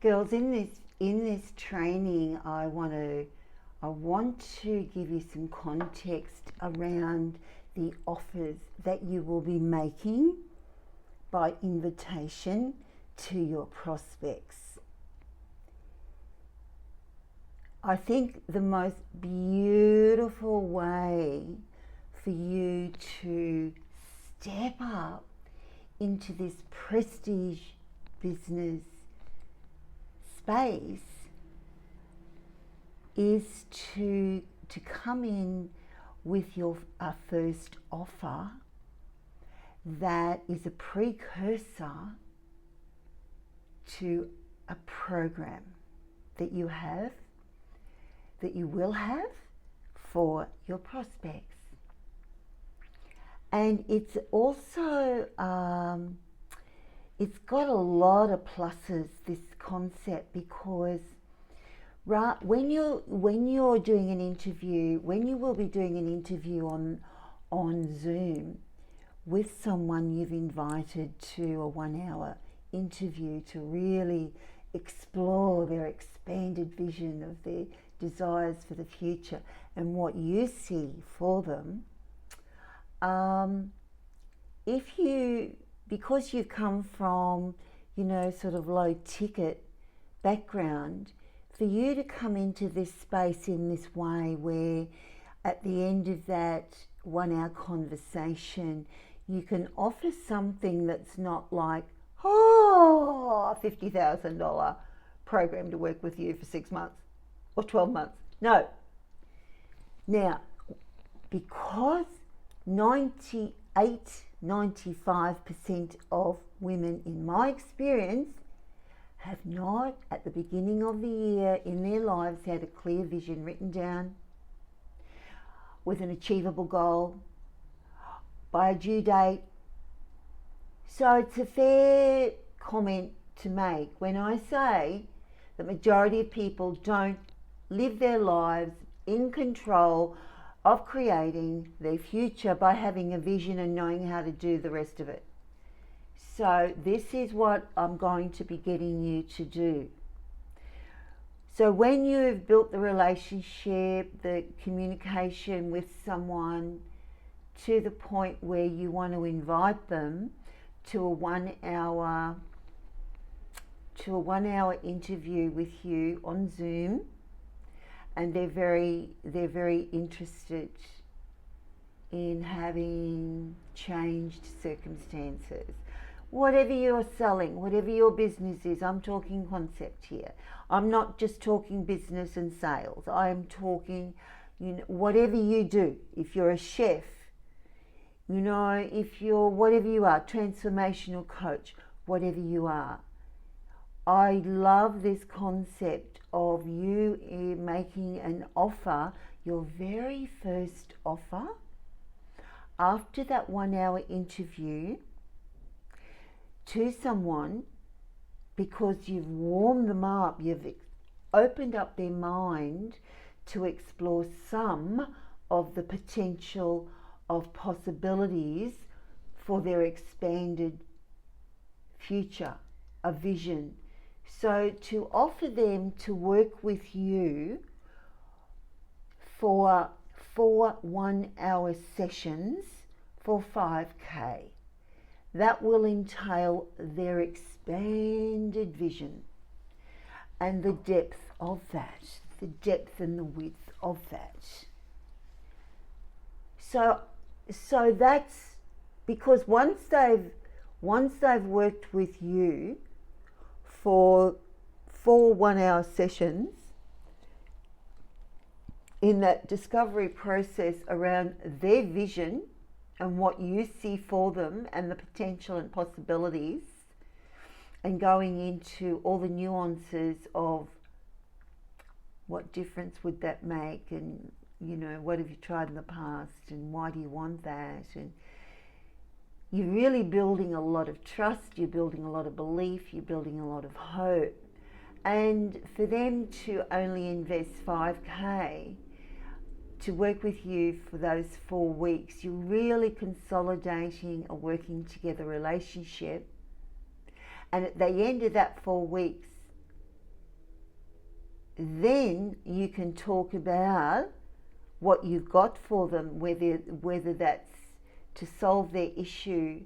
Girls, in this training, I want to give you some context around the offers that you will be making by invitation to your prospects. I think the most beautiful way for you to step up into this prestige business space is to come in with your first offer that is a precursor to a program that you will have for your prospects. And it's also it's got a lot of pluses, this concept, because when you're doing an interview, when you will be doing an interview on Zoom with someone you've invited to a 1 hour interview to really explore their expanded vision of their desires for the future and what you see for them, because you've come from, sort of low ticket background, for you to come into this space in this way where at the end of that 1 hour conversation, you can offer something that's not like, a $50,000 program to work with you for 6 months or 12 months. No. Now, because 95% of women, in my experience, have not, at the beginning of the year in their lives, had a clear vision written down with an achievable goal by a due date. So it's a fair comment to make when I say the majority of people don't live their lives in control of creating their future by having a vision and knowing how to do the rest of it. So this is what I'm going to be getting you to do. So when you've built the relationship, the communication with someone to the point where you want to invite them to a 1 hour interview with you on Zoom, and they're very interested in having changed circumstances. Whatever you're selling, whatever your business is, I'm talking concept here. I'm not just talking business and sales. I'm talking, whatever you do. If you're a chef, if you're whatever you are, transformational coach, whatever you are. I love this concept of you making an offer, your very first offer, after that 1 hour interview to someone, because you've warmed them up, you've opened up their mind to explore some of the potential of possibilities for their expanded future, a vision. So to offer them to work with you for 4 1 hour sessions for $5,000, that will entail their expanded vision and the depth of that, the depth and the width of that. So that's because once they've worked with you for 4 1 hour sessions in that discovery process around their vision and what you see for them and the potential and possibilities, and going into all the nuances of what difference would that make, and what have you tried in the past, and why do you want that, and you're really building a lot of trust, you're building a lot of belief, you're building a lot of hope. And for them to only invest $5,000 to work with you for those 4 weeks, you're really consolidating a working together relationship. And at the end of that 4 weeks, then you can talk about what you've got for them, whether that's to solve their issue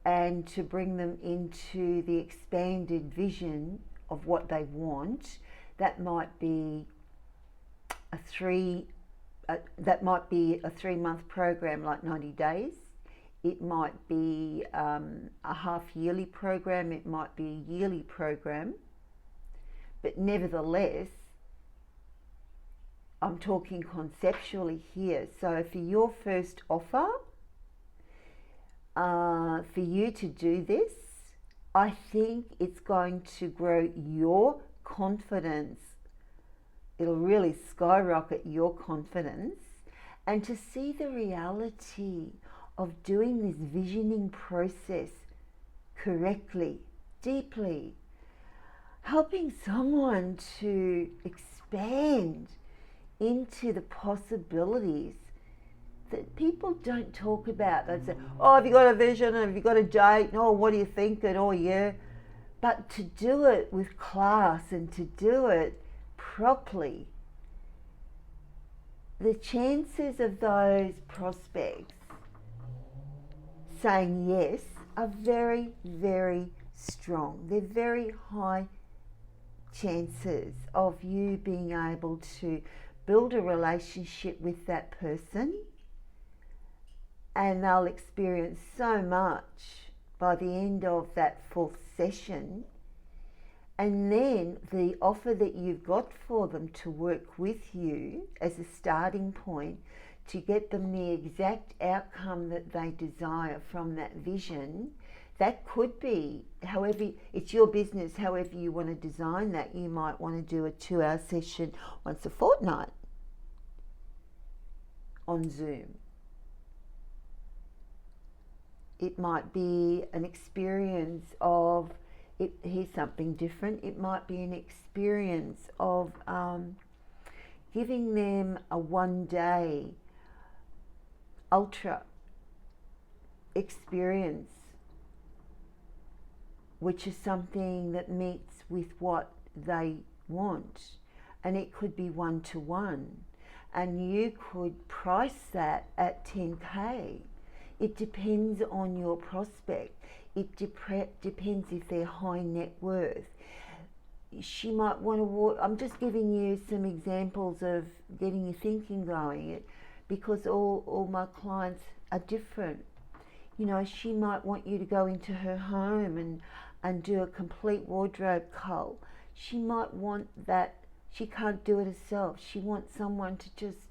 and to bring them into the expanded vision of what they want. That might be a 3-month program, like 90 days. It might be a half-yearly program. It might be a yearly program. But nevertheless, I'm talking conceptually here. So for your first offer, for you to do this, I think it's going to grow your confidence. It'll really skyrocket your confidence, and to see the reality of doing this visioning process correctly, deeply, helping someone to expand into the possibilities that people don't talk about. They say, oh, have you got a vision? Have you got a date? Oh, what do you think? And oh, yeah. But to do it with class and to do it properly, the chances of those prospects saying yes are very, very strong. They're very high chances of you being able to build a relationship with that person, and they'll experience so much by the end of that 4th session. And then the offer that you've got for them to work with you as a starting point to get them the exact outcome that they desire from that vision, that could be, however, it's your business, however you want to design that. You might want to do a 2-hour session once a fortnight on Zoom. It might be an experience of, here's something different. It might be an experience of giving them a 1-day ultra experience, which is something that meets with what they want. And it could be 1-to-1. And you could price that at 10K. It depends on your prospect. It depends if they're high net worth. She might want to, I'm just giving you some examples of getting your thinking going, because all my clients are different. You know, she might want you to go into her home and do a complete wardrobe cull. She might want that. She can't do it herself. She wants someone to just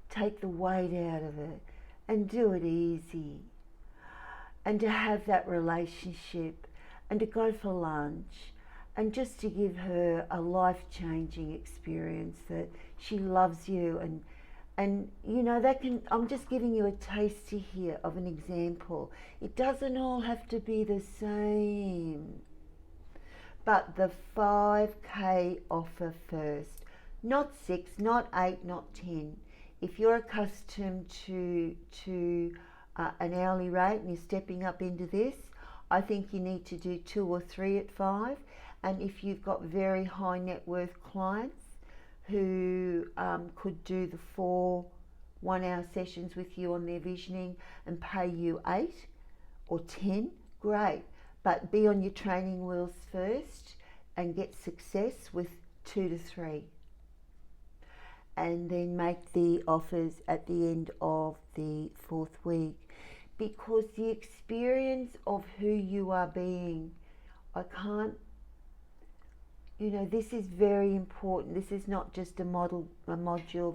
take the weight out of it and do it easy, and to have that relationship, and to go for lunch, and just to give her a life-changing experience that she loves you. And you know, that can, I'm just giving you a taster here of an example. It doesn't all have to be the same. But the 5K offer first, not 6, not 8, not 10. If you're accustomed to an hourly rate and you're stepping up into this, I think you need to do 2 or 3 at 5. And if you've got very high net worth clients who could do the 4 1-hour sessions with you on their visioning and pay you 8 or 10, great. But be on your training wheels first and get success with 2 to 3. And then make the offers at the end of the 4th week. Because the experience of who you are being, I can't, you know, this is very important. This is not just a module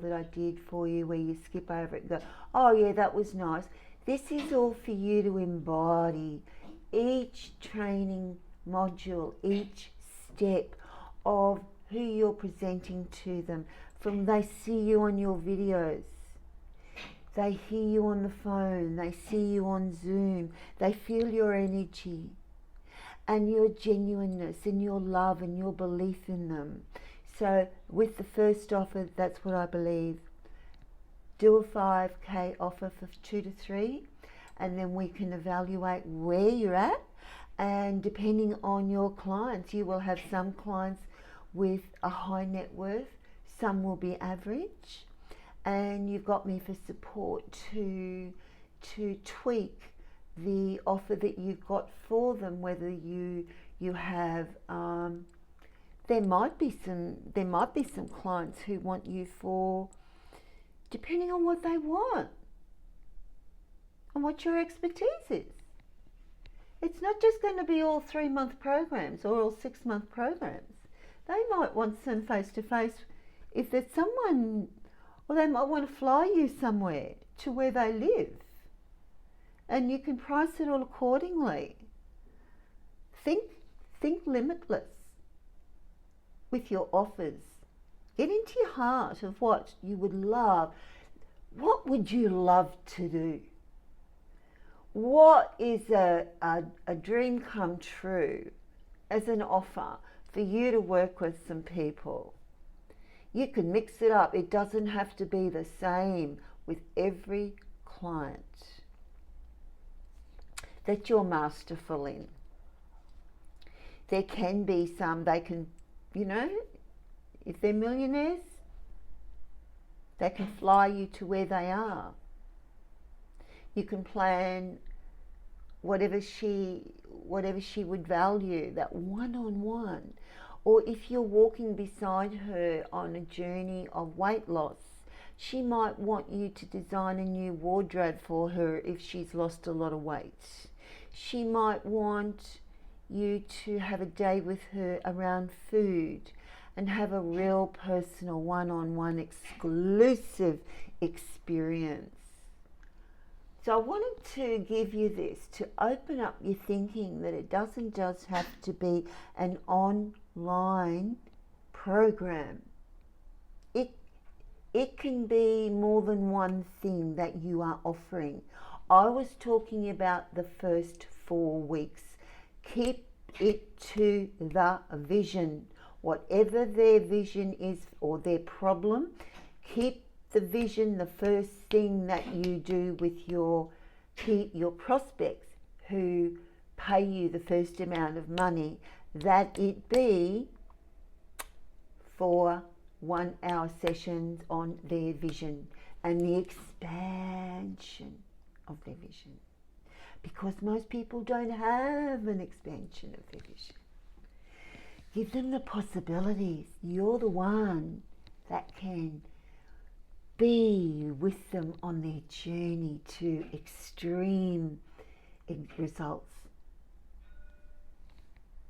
that I did for you where you skip over it and go, oh yeah, that was nice. This is all for you to embody. Each training module, each step of who you're presenting to them. From they see you on your videos, they hear you on the phone, they see you on Zoom, they feel your energy and your genuineness and your love and your belief in them. So with the first offer, that's what I believe. Do a 5K offer for 2 to 3, and then we can evaluate where you're at. And depending on your clients, you will have some clients with a high net worth, some will be average, and you've got me for support to tweak the offer that you've got for them, whether you have there might be some clients who want you for, depending on what they want and what your expertise is. It's not just going to be all 3-month programs or all 6-month programs. They might want some face-to-face if there's someone, or they might want to fly you somewhere to where they live, and you can price it all accordingly. Think limitless with your offers. Get into your heart of what you would love. What would you love to do? What is a dream come true as an offer for you to work with some people? You can mix it up. It doesn't have to be the same with every client that you're masterful in. There can be some, they can, if they're millionaires, they can fly you to where they are. You can plan whatever she would value, that one-on-one. Or if you're walking beside her on a journey of weight loss, she might want you to design a new wardrobe for her if she's lost a lot of weight. She might want you to have a day with her around food and have a real personal one-on-one exclusive experience. So I wanted to give you this to open up your thinking that it doesn't just have to be an online program. It can be more than one thing that you are offering. I was talking about the first 4 weeks. Keep it to the vision. Whatever their vision is or their problem, keep the vision the first thing that you do with your prospects who pay you the first amount of money, that it be for 1-hour sessions on their vision and the expansion of their vision. Because most people don't have an expansion of their vision. Give them the possibilities. You're the one that can be with them on their journey to extreme results.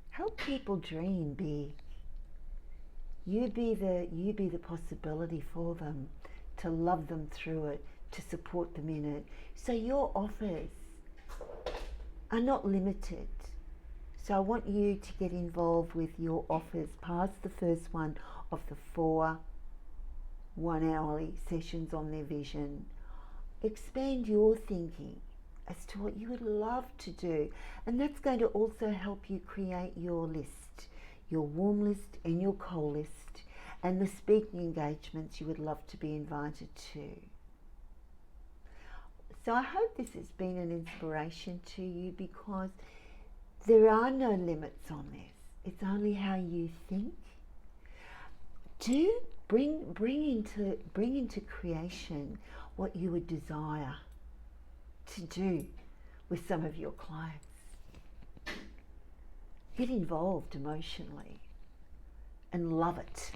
Help people dream big. You be the possibility for them, to love them through it, to support them in it. So your offers are not limited. So I want you to get involved with your offers past the first one of the 4 1-hourly sessions on their vision. Expand your thinking as to what you would love to do, and that's going to also help you create your list, your warm list and your cold list, and the speaking engagements you would love to be invited to. So I hope this has been an inspiration to you, because there are no limits on this. It's only how you think. Do bring into creation what you would desire to do with some of your clients. Get involved emotionally and love it.